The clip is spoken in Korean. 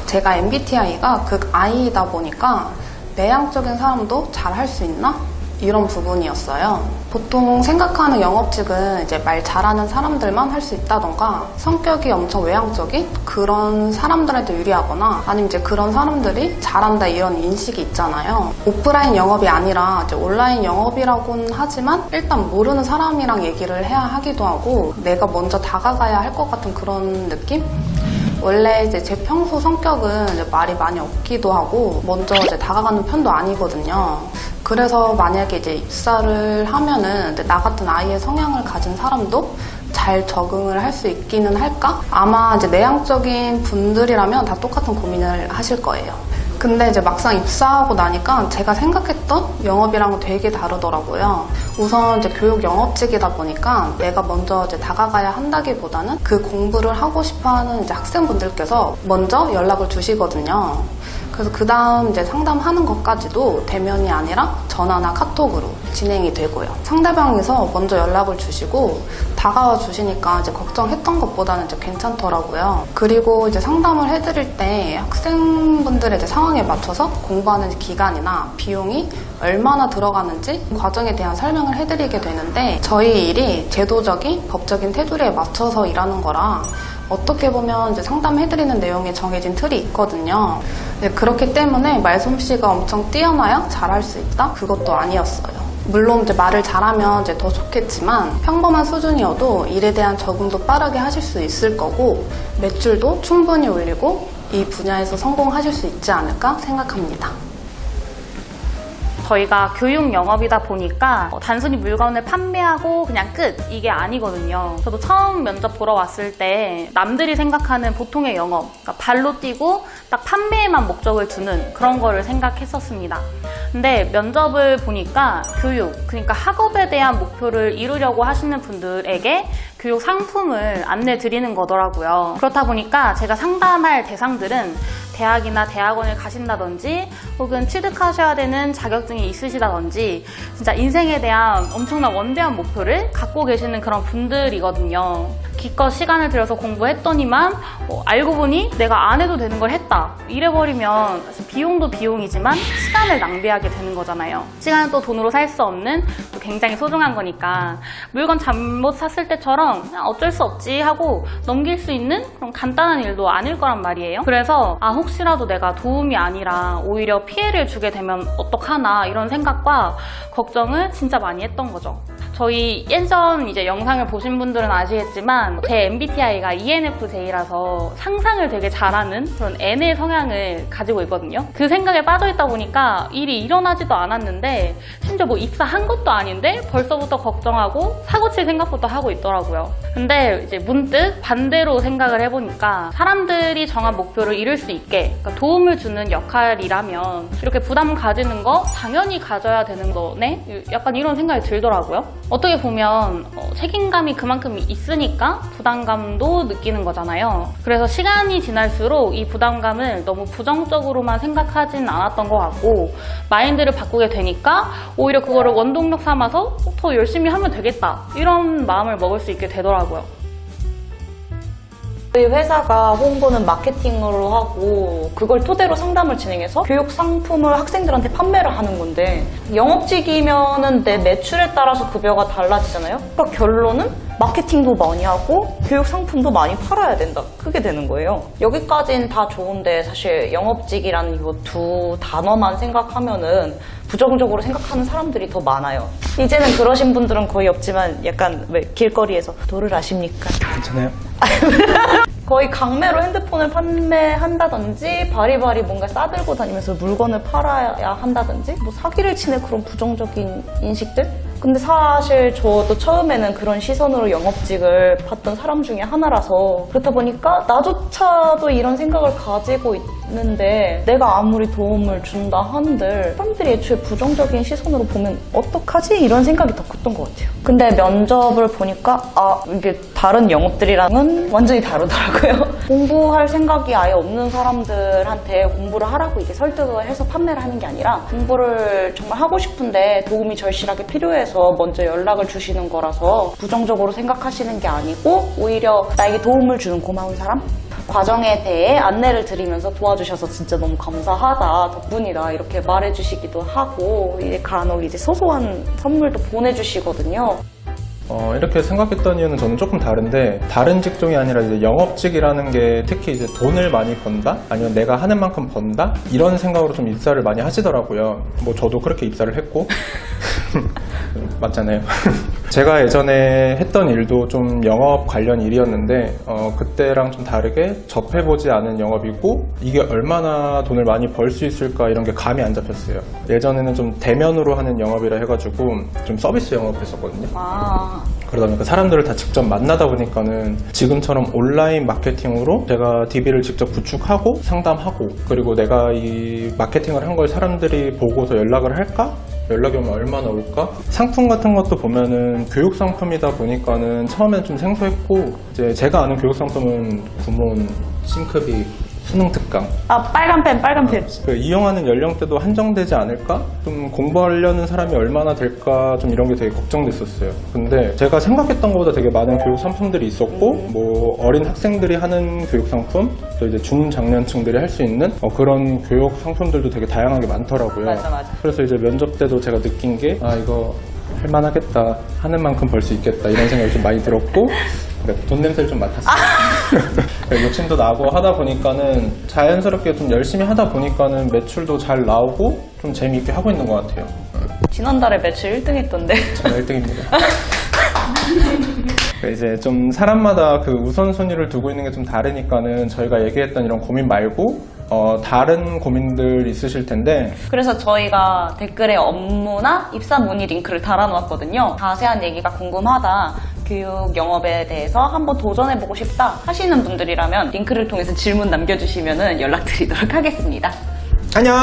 제가 MBTI가 극 I이다 보니까 내향적인 사람도 잘 할 수 있나? 이런 부분이었어요. 보통 생각하는 영업직은 이제 말 잘하는 사람들만 할 수 있다던가 성격이 엄청 외향적인 그런 사람들한테 유리하거나 아니면 이제 그런 사람들이 잘한다 이런 인식이 있잖아요. 오프라인 영업이 아니라 이제 온라인 영업이라고는 하지만 일단 모르는 사람이랑 얘기를 해야 하기도 하고 내가 먼저 다가가야 할 것 같은 그런 느낌? 원래 이제 제 평소 성격은 이제 말이 많이 없기도 하고 먼저 이제 다가가는 편도 아니거든요. 그래서 만약에 이제 입사를 하면은 나 같은 아이의 성향을 가진 사람도 잘 적응을 할 수 있기는 할까? 아마 이제 내향적인 분들이라면 다 똑같은 고민을 하실 거예요. 근데 이제 막상 입사하고 나니까 제가 생각했던 영업이랑은 되게 다르더라고요. 우선 이제 교육 영업직이다 보니까 내가 먼저 이제 다가가야 한다기보다는 그 공부를 하고 싶어하는 이제 학생분들께서 먼저 연락을 주시거든요. 그래서 그 다음 이제 상담하는 것까지도 대면이 아니라 전화나 카톡으로 진행이 되고요. 상대방에서 먼저 연락을 주시고 다가와 주시니까 이제 걱정했던 것보다는 이제 괜찮더라고요. 그리고 이제 상담을 해드릴 때 학생분들의 이제 상황에 맞춰서 공부하는 기간이나 비용이 얼마나 들어가는지 과정에 대한 설명을 해드리게 되는데 저희 일이 제도적인 법적인 테두리에 맞춰서 일하는 거라 어떻게 보면 이제 상담해드리는 내용에 정해진 틀이 있거든요. 그렇기 때문에 말솜씨가 엄청 뛰어나야 잘할 수 있다? 그것도 아니었어요. 물론 이제 말을 잘하면 이제 더 좋겠지만 평범한 수준이어도 일에 대한 적응도 빠르게 하실 수 있을 거고 매출도 충분히 올리고 이 분야에서 성공하실 수 있지 않을까 생각합니다. 저희가 교육 영업이다 보니까 단순히 물건을 판매하고 그냥 끝 이게 아니거든요. 저도 처음 면접 보러 왔을 때 남들이 생각하는 보통의 영업, 그러니까 발로 뛰고 딱 판매에만 목적을 두는 그런 거를 생각했었습니다. 근데 면접을 보니까 교육, 그러니까 학업에 대한 목표를 이루려고 하시는 분들에게 교육 상품을 안내 드리는 거더라고요. 그렇다 보니까 제가 상담할 대상들은 대학이나 대학원을 가신다든지 혹은 취득하셔야 되는 자격증이 있으시다든지 진짜 인생에 대한 엄청난 원대한 목표를 갖고 계시는 그런 분들이거든요. 기껏 시간을 들여서 공부했더니만 알고 보니 내가 안 해도 되는 걸 했다. 이래버리면 비용도 비용이지만 시간을 낭비하게 되는 거잖아요. 시간은 또 돈으로 살 수 없는 또 굉장히 소중한 거니까 물건 잘못 샀을 때처럼 그냥 어쩔 수 없지 하고 넘길 수 있는 그런 간단한 일도 아닐 거란 말이에요. 그래서 혹시라도 내가 도움이 아니라 오히려 피해를 주게 되면 어떡하나 이런 생각과 걱정을 진짜 많이 했던 거죠. 저희 예전 이제 영상을 보신 분들은 아시겠지만 제 MBTI가 ENFJ라서 상상을 되게 잘하는 그런 N의 성향을 가지고 있거든요. 그 생각에 빠져있다 보니까 일이 일어나지도 않았는데 심지어 뭐 입사한 것도 아닌데 벌써부터 걱정하고 사고칠 생각부터 하고 있더라고요. 근데 이제 문득 반대로 생각을 해보니까 사람들이 정한 목표를 이룰 수 있게 그러니까 도움을 주는 역할이라면 이렇게 부담 가지는 거 당연히 가져야 되는 거네? 약간 이런 생각이 들더라고요. 어떻게 보면 책임감이 그만큼 있으니까 부담감도 느끼는 거잖아요. 그래서 시간이 지날수록 이 부담감을 너무 부정적으로만 생각하진 않았던 것 같고 마인드를 바꾸게 되니까 오히려 그거를 원동력 삼아서 더 열심히 하면 되겠다 이런 마음을 먹을 수 있게 되더라고요. 저희 회사가 홍보는 마케팅으로 하고 그걸 토대로 상담을 진행해서 교육 상품을 학생들한테 판매를 하는 건데 영업직이면은 내 매출에 따라서 급여가 달라지잖아요. 그러니까 결론은 마케팅도 많이 하고 교육 상품도 많이 팔아야 된다. 그게 되는 거예요. 여기까지는 다 좋은데 사실 영업직이라는 이 두 단어만 생각하면은 부정적으로 생각하는 사람들이 더 많아요. 이제는 그러신 분들은 거의 없지만 약간 왜 길거리에서 도를 아십니까? 괜찮아요? 거의 강매로 핸드폰을 판매한다든지 바리바리 뭔가 싸들고 다니면서 물건을 팔아야 한다든지 뭐 사기를 치는 그런 부정적인 인식들? 근데 사실 저도 처음에는 그런 시선으로 영업직을 봤던 사람 중에 하나라서 그렇다 보니까 나조차도 이런 생각을 가지고 있는데 내가 아무리 도움을 준다 한들 사람들이 애초에 부정적인 시선으로 보면 어떡하지? 이런 생각이 더 컸던 것 같아요. 근데 면접을 보니까 이게 다른 영업들이랑은 완전히 다르더라고요. 공부할 생각이 아예 없는 사람들한테 공부를 하라고 이게 설득을 해서 판매를 하는 게 아니라 공부를 정말 하고 싶은데 도움이 절실하게 필요해서 먼저 연락을 주시는 거라서 부정적으로 생각하시는 게 아니고 오히려 나에게 도움을 주는 고마운 사람? 과정에 대해 안내를 드리면서 도와주셔서 진짜 너무 감사하다, 덕분이다 이렇게 말해주시기도 하고 이제 간혹 이제 소소한 선물도 보내주시거든요. 이렇게 생각했던 이유는 저는 조금 다른데, 다른 직종이 아니라 이제 영업직이라는 게 특히 이제 돈을 많이 번다? 아니면 내가 하는 만큼 번다? 이런 생각으로 좀 입사를 많이 하시더라고요. 뭐 저도 그렇게 입사를 했고. 맞잖아요. 제가 예전에 했던 일도 좀 영업 관련 일이었는데, 그때랑 좀 다르게 접해보지 않은 영업이고, 이게 얼마나 돈을 많이 벌 수 있을까 이런 게 감이 안 잡혔어요. 예전에는 좀 대면으로 하는 영업이라 해가지고 좀 서비스 영업을 했었거든요. 그러다 보니까 사람들을 다 직접 만나다 보니까는 지금처럼 온라인 마케팅으로 제가 DB를 직접 구축하고 상담하고, 그리고 내가 이 마케팅을 한 걸 사람들이 보고서 연락을 할까? 연락이 오면 얼마나 올까? 상품 같은 것도 보면은 교육 상품이다 보니까는 처음엔 좀 생소했고, 이제 제가 아는 교육 상품은 구몬, 싱크빅, 수능 특강. 빨간 펜. 이용하는 연령대도 한정되지 않을까? 좀 공부하려는 사람이 얼마나 될까? 좀 이런 게 되게 걱정됐었어요. 근데 제가 생각했던 것보다 되게 많은 교육 상품들이 있었고, 뭐 어린 학생들이 하는 교육 상품, 또 이제 중장년층들이 할 수 있는 그런 교육 상품들도 되게 다양하게 많더라고요. 맞아. 그래서 이제 면접 때도 제가 느낀 게, 이거 할만하겠다, 하는 만큼 벌 수 있겠다 이런 생각이 좀 많이 들었고, 돈 냄새를 좀 맡았어요. 욕심도 나고 하다 보니까는 자연스럽게 좀 열심히 하다 보니까는 매출도 잘 나오고 좀 재미있게 하고 있는 것 같아요. 지난달에 매출 1등 했던데. 제가 1등입니다. 이제 좀 사람마다 그 우선순위를 두고 있는 게 좀 다르니까는 저희가 얘기했던 이런 고민 말고 다른 고민들 있으실 텐데, 그래서 저희가 댓글에 업무나 입사 문의 링크를 달아놓았거든요. 자세한 얘기가 궁금하다, 교육 영업에 대해서 한번 도전해보고 싶다 하시는 분들이라면 링크를 통해서 질문 남겨주시면 연락드리도록 하겠습니다. 안녕!